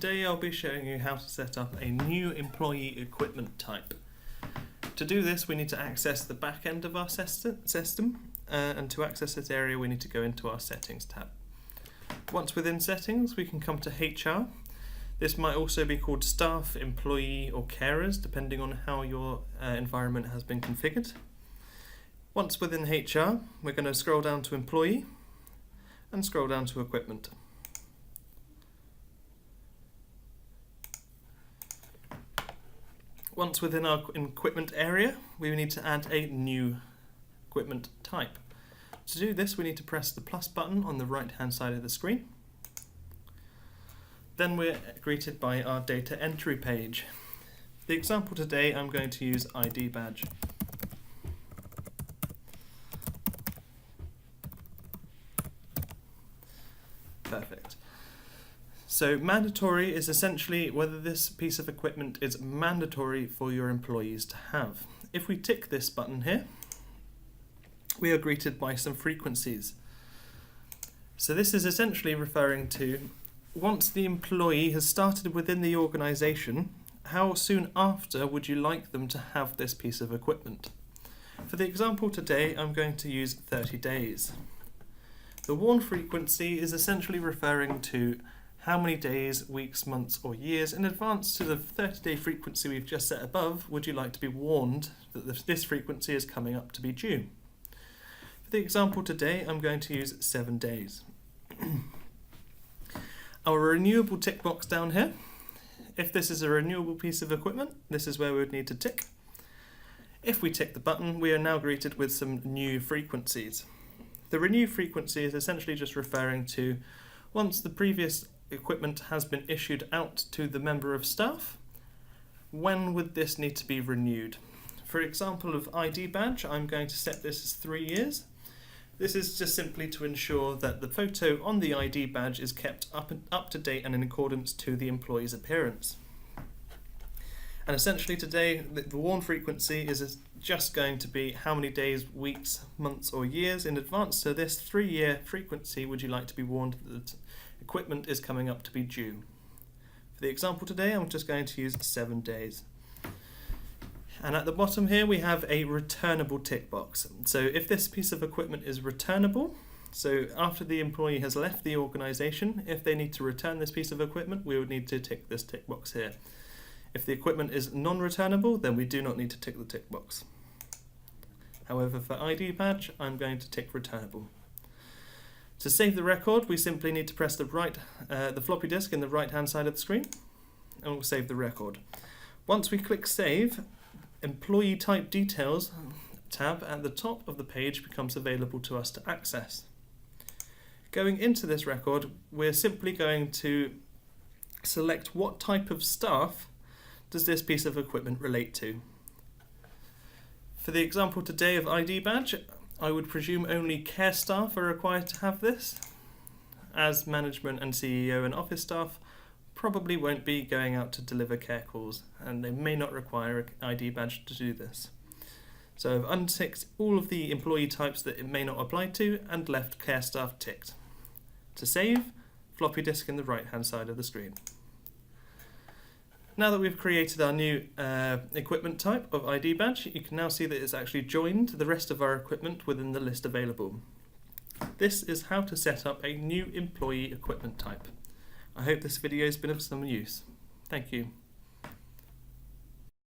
Today I'll be showing you how to set up a new employee equipment type. To do this we need to access the back end of our system and to access this area we need to go into our settings tab. Once within settings we can come to HR. This might also be called staff, employee or carers depending on how your environment has been configured. Once within HR we're going to scroll down to employee and scroll down to equipment. Once within our equipment area, we need to add a new equipment type. To do this, we need to press the plus button on the right-hand side of the screen. Then we're greeted by our data entry page. The example today, I'm going to use ID badge. Perfect. So mandatory is essentially whether this piece of equipment is mandatory for your employees to have. If we tick this button here, we are greeted by some frequencies. So this is essentially referring to once the employee has started within the organisation, how soon after would you like them to have this piece of equipment? For the example today, I'm going to use 30 days. The worn frequency is essentially referring to how many days, weeks, months or years in advance to the 30-day frequency we've just set above would you like to be warned that this frequency is coming up to be due. For the example today, I'm going to use 7 days. Our renewable tick box down here, if this is a renewable piece of equipment, this is where we would need to tick. If we tick the button, we are now greeted with some new frequencies. The renew frequency is essentially just referring to once the previous equipment has been issued out to the member of staff, when would this need to be renewed? For example of ID badge, I'm going to set this as 3 years. This is just simply to ensure that the photo on the ID badge is kept up to date and in accordance to the employee's appearance. And essentially today, the worn frequency is just going to be how many days, weeks, months or years in advance. So this 3-year frequency would you like to be warned that equipment is coming up to be due. For the example today, I'm just going to use 7 days. And at the bottom here, we have a returnable tick box. So if this piece of equipment is returnable, so after the employee has left the organisation, if they need to return this piece of equipment, we would need to tick this tick box here. If the equipment is non-returnable, then we do not need to tick the tick box. However, for ID badge, I'm going to tick returnable. To save the record, we simply need to press the floppy disk in the right-hand side of the screen, and we'll save the record. Once we click Save, Employee Type Details tab at the top of the page becomes available to us to access. Going into this record, we're simply going to select what type of staff does this piece of equipment relate to. For the example today of ID badge, I would presume only care staff are required to have this, as management and CEO and office staff probably won't be going out to deliver care calls and they may not require an ID badge to do this. So I've unticked all of the employee types that it may not apply to and left care staff ticked. To save, floppy disk in the right hand side of the screen. Now that we've created our new equipment type of ID badge, you can now see that it's actually joined the rest of our equipment within the list available. This is how to set up a new employee equipment type. I hope this video has been of some use. Thank you.